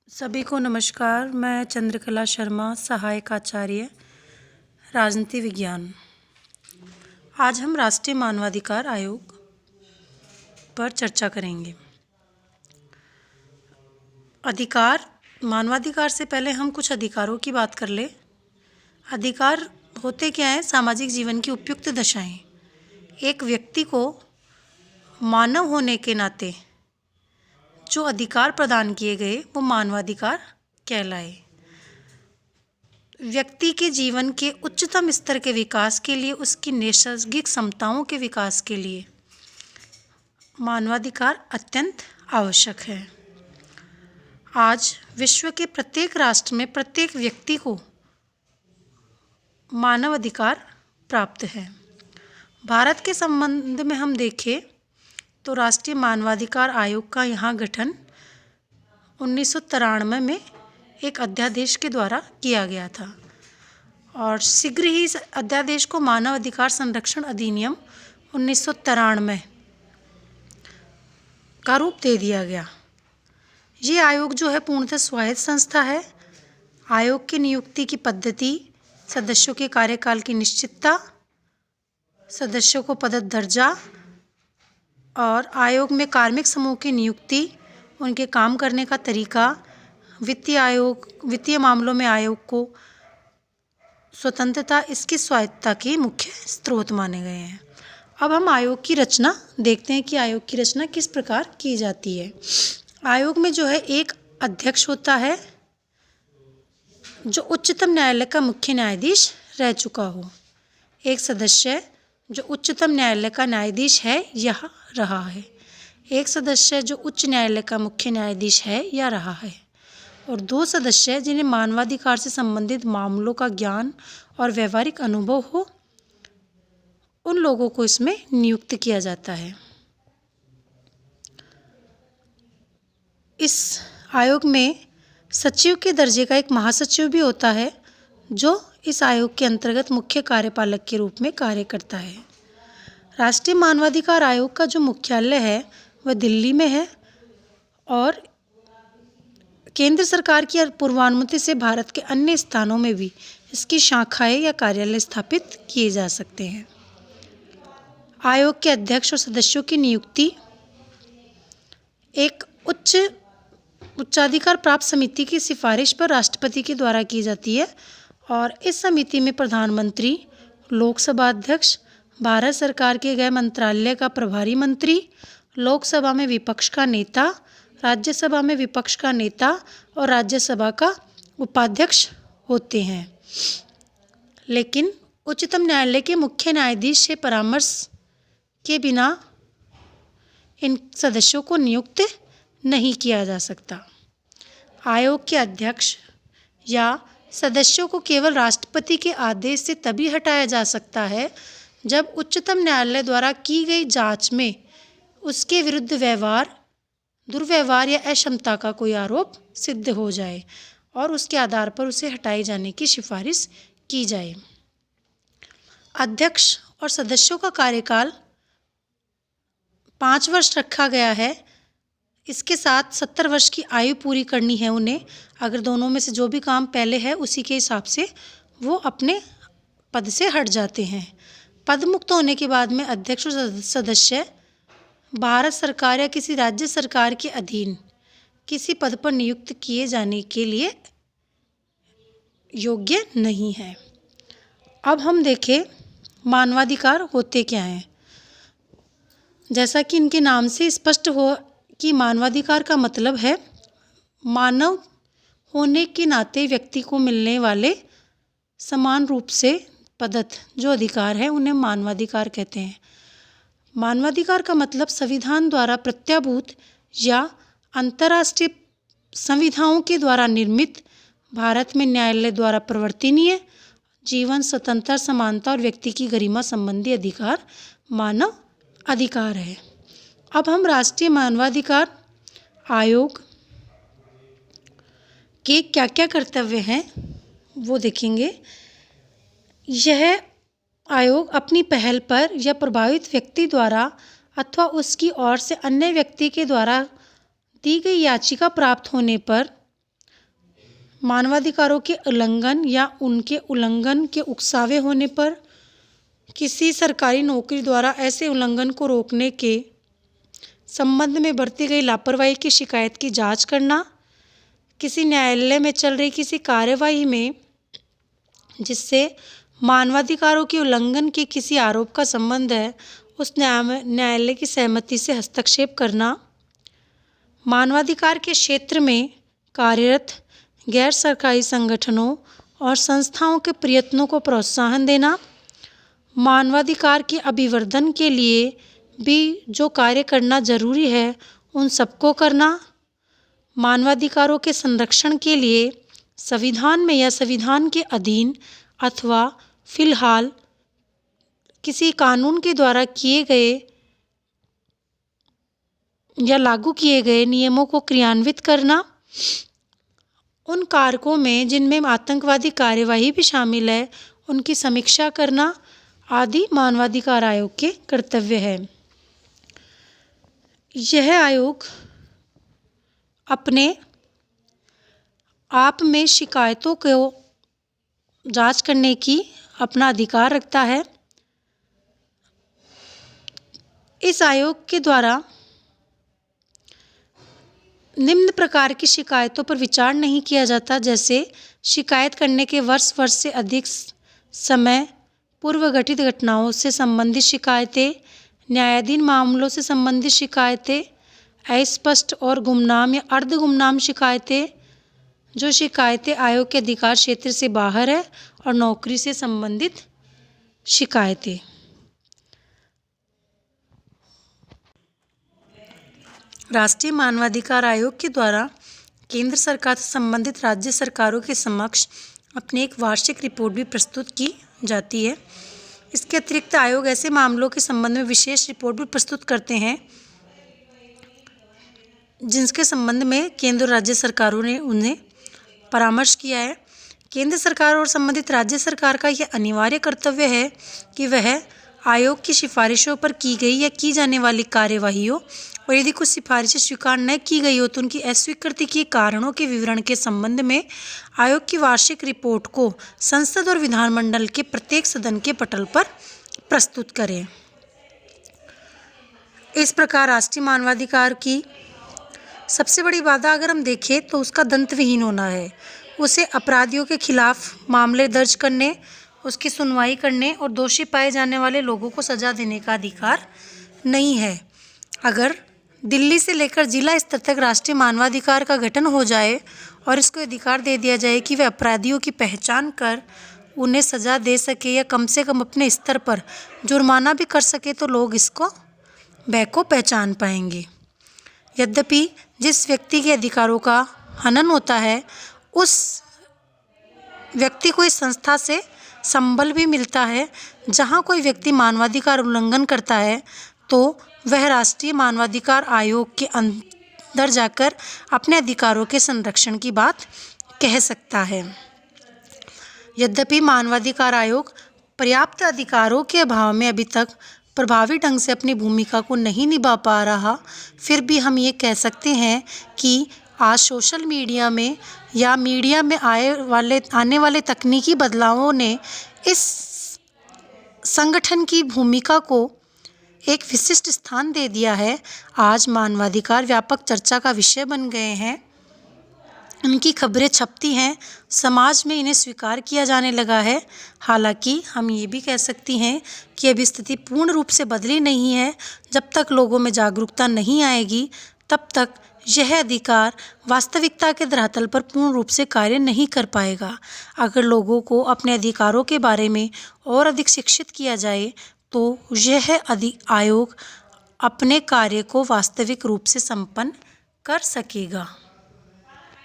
सभी को नमस्कार। मैं चंद्रकला शर्मा, सहायक आचार्य, राजनीति विज्ञान। आज हम राष्ट्रीय मानवाधिकार आयोग पर चर्चा करेंगे। मानवाधिकार से पहले हम कुछ अधिकारों की बात कर ले। अधिकार होते क्या हैं? सामाजिक जीवन की उपयुक्त दशाएं। एक व्यक्ति को मानव होने के नाते जो अधिकार प्रदान किए गए वो मानवाधिकार कहलाए। व्यक्ति के जीवन के उच्चतम स्तर के विकास के लिए, उसकी नैसर्गिक क्षमताओं के विकास के लिए मानवाधिकार अत्यंत आवश्यक है। आज विश्व के प्रत्येक राष्ट्र में प्रत्येक व्यक्ति को मानव अधिकार प्राप्त है। भारत के संबंध में हम देखें तो राष्ट्रीय मानवाधिकार आयोग का यहाँ गठन 1993 में एक अध्यादेश के द्वारा किया गया था और शीघ्र ही इस अध्यादेश को मानव अधिकार संरक्षण अधिनियम 1993 का रूप दे दिया गया। ये आयोग जो है पूर्णतः स्वायत्त संस्था है। आयोग की नियुक्ति की पद्धति, सदस्यों के कार्यकाल की निश्चितता, सदस्यों को पद दर्जा और आयोग में कार्मिक समूह की नियुक्ति, उनके काम करने का तरीका, वित्तीय मामलों में आयोग को स्वतंत्रता, इसकी स्वायत्तता के मुख्य स्रोत माने गए हैं। अब हम आयोग की रचना देखते हैं कि आयोग की रचना किस प्रकार की जाती है। आयोग में जो है एक अध्यक्ष होता है जो उच्चतम न्यायालय का मुख्य न्यायाधीश रह चुका हो। एक सदस्य जो उच्चतम न्यायालय का न्यायाधीश है या रहा है। एक सदस्य जो उच्च न्यायालय का मुख्य न्यायाधीश है या रहा है, और 2 सदस्य जिन्हें मानवाधिकार से संबंधित मामलों का ज्ञान और व्यवहारिक अनुभव हो, उन लोगों को इसमें नियुक्त किया जाता है। इस आयोग में सचिव के दर्जे का एक महासचिव भी होता है जो इस आयोग के अंतर्गत मुख्य कार्यपालक के रूप में कार्य करता है। राष्ट्रीय मानवाधिकार आयोग का जो मुख्यालय है वह दिल्ली में है और केंद्र सरकार की पूर्वानुमति से भारत के अन्य स्थानों में भी इसकी शाखाएं या कार्यालय स्थापित किए जा सकते हैं। आयोग के अध्यक्ष और सदस्यों की नियुक्ति एक उच्चाधिकार प्राप्त समिति की सिफारिश पर राष्ट्रपति के द्वारा की जाती है और इस समिति में प्रधानमंत्री, लोकसभा अध्यक्ष, भारत सरकार के गृह मंत्रालय का प्रभारी मंत्री, लोकसभा में विपक्ष का नेता, राज्यसभा में विपक्ष का नेता और राज्यसभा का उपाध्यक्ष होते हैं। लेकिन उच्चतम न्यायालय के मुख्य न्यायाधीश से परामर्श के बिना इन सदस्यों को नियुक्त नहीं किया जा सकता। आयोग के अध्यक्ष या सदस्यों को केवल राष्ट्रपति के आदेश से तभी हटाया जा सकता है जब उच्चतम न्यायालय द्वारा की गई जांच में उसके विरुद्ध दुर्व्यवहार या अक्षमता का कोई आरोप सिद्ध हो जाए और उसके आधार पर उसे हटाए जाने की सिफारिश की जाए। अध्यक्ष और सदस्यों का कार्यकाल 5 वर्ष रखा गया है। इसके साथ 70 वर्ष की आयु पूरी करनी है उन्हें। अगर दोनों में से जो भी काम पहले है उसी के हिसाब से वो अपने पद से हट जाते हैं। पद मुक्त होने के बाद में अध्यक्ष और सदस्य भारत सरकार या किसी राज्य सरकार के अधीन किसी पद पर नियुक्त किए जाने के लिए योग्य नहीं है। अब हम देखें मानवाधिकार होते क्या हैं। जैसा कि इनके नाम से स्पष्ट हो कि मानवाधिकार का मतलब है मानव होने के नाते व्यक्ति को मिलने वाले समान रूप से प्रदत्त जो अधिकार है उन्हें मानवाधिकार कहते हैं। मानवाधिकार का मतलब संविधान द्वारा प्रत्याभूत या अंतर्राष्ट्रीय संविधानों के द्वारा निर्मित, भारत में न्यायालय द्वारा प्रवर्तनीय जीवन, स्वतंत्रता, समानता और व्यक्ति की गरिमा संबंधी अधिकार मानव अधिकार है। अब हम राष्ट्रीय मानवाधिकार आयोग के क्या क्या कर्तव्य हैं वो देखेंगे। यह आयोग अपनी पहल पर या प्रभावित व्यक्ति द्वारा अथवा उसकी ओर से अन्य व्यक्ति के द्वारा दी गई याचिका प्राप्त होने पर मानवाधिकारों के उल्लंघन या उनके उल्लंघन के उकसावे होने पर किसी सरकारी नौकरी द्वारा ऐसे उल्लंघन को रोकने के संबंध में बरती गई लापरवाही की शिकायत की जांच करना, किसी न्यायालय में चल रही किसी कार्यवाही में जिससे मानवाधिकारों के उल्लंघन के किसी आरोप का संबंध है, उस न्यायालय की सहमति से हस्तक्षेप करना, मानवाधिकार के क्षेत्र में कार्यरत गैर सरकारी संगठनों और संस्थाओं के प्रयत्नों को प्रोत्साहन देना, मानवाधिकार के अभिवर्धन के लिए भी जो कार्य करना जरूरी है उन सबको करना, मानवाधिकारों के संरक्षण के लिए संविधान में या संविधान के अधीन अथवा फिलहाल किसी कानून के द्वारा किए गए या लागू किए गए नियमों को क्रियान्वित करना, उन कारकों में जिनमें आतंकवादी कार्यवाही भी शामिल है उनकी समीक्षा करना आदि मानवाधिकार आयोग के कर्तव्य है। यह आयोग अपने आप में शिकायतों को जांच करने की अपना अधिकार रखता है। इस आयोग के द्वारा निम्न प्रकार की शिकायतों पर विचार नहीं किया जाता, जैसे शिकायत करने के वर्ष से अधिक समय पूर्व घटित घटनाओं से संबंधित शिकायतें, न्यायाधीन मामलों से संबंधित शिकायतें, अस्पष्ट और गुमनाम या अर्ध गुमनाम शिकायतें, जो शिकायतें आयोग के अधिकार क्षेत्र से बाहर है, और नौकरी से संबंधित शिकायतें। राष्ट्रीय मानवाधिकार आयोग के द्वारा केंद्र सरकार से संबंधित राज्य सरकारों के समक्ष अपनी एक वार्षिक रिपोर्ट भी प्रस्तुत की जाती है। इसके अतिरिक्त आयोग ऐसे मामलों के संबंध में विशेष रिपोर्ट भी प्रस्तुत करते हैं जिनके संबंध में केंद्र और राज्य सरकारों ने उन्हें परामर्श किया है। केंद्र सरकार और संबंधित राज्य सरकार का यह अनिवार्य कर्तव्य है कि वह आयोग की सिफारिशों पर की गई या की जाने वाली कार्यवाहियों और यदि कुछ सिफारिशें स्वीकार न की गई हो तो उनकी अस्वीकृति के कारणों के विवरण के संबंध में आयोग की वार्षिक रिपोर्ट को संसद और विधानमंडल के प्रत्येक सदन के पटल पर प्रस्तुत करें। इस प्रकार राष्ट्रीय मानवाधिकार की सबसे बड़ी बाधा अगर हम देखें तो उसका दंतविहीन होना है। उसे अपराधियों के खिलाफ मामले दर्ज करने, उसकी सुनवाई करने और दोषी पाए जाने वाले लोगों को सजा देने का अधिकार नहीं है। अगर दिल्ली से लेकर जिला स्तर तक राष्ट्रीय मानवाधिकार का गठन हो जाए और इसको अधिकार दे दिया जाए कि वे अपराधियों की पहचान कर उन्हें सजा दे सके या कम से कम अपने स्तर पर जुर्माना भी कर सके, तो लोग इसको को पहचान पाएंगे। यद्यपि जिस व्यक्ति के अधिकारों का हनन होता है उस व्यक्ति को इस संस्था से संबल भी मिलता है। जहाँ कोई व्यक्ति मानवाधिकार उल्लंघन करता है तो वह राष्ट्रीय मानवाधिकार आयोग के अंदर जाकर अपने अधिकारों के संरक्षण की बात कह सकता है। यद्यपि मानवाधिकार आयोग पर्याप्त अधिकारों के अभाव में अभी तक प्रभावी ढंग से अपनी भूमिका को नहीं निभा पा रहा, फिर भी हम ये कह सकते हैं कि आज सोशल मीडिया में या मीडिया में आने वाले तकनीकी बदलावों ने इस संगठन की भूमिका को एक विशिष्ट स्थान दे दिया है। आज मानवाधिकार व्यापक चर्चा का विषय बन गए हैं, उनकी खबरें छपती हैं, समाज में इन्हें स्वीकार किया जाने लगा है। हालांकि हम ये भी कह सकती हैं कि अभी स्थिति पूर्ण रूप से बदली नहीं है। जब तक लोगों में जागरूकता नहीं आएगी तब तक यह अधिकार वास्तविकता के धरातल पर पूर्ण रूप से कार्य नहीं कर पाएगा। अगर लोगों को अपने अधिकारों के बारे में और अधिक शिक्षित किया जाए तो यह आयोग अपने कार्य को वास्तविक रूप से संपन्न कर सकेगा।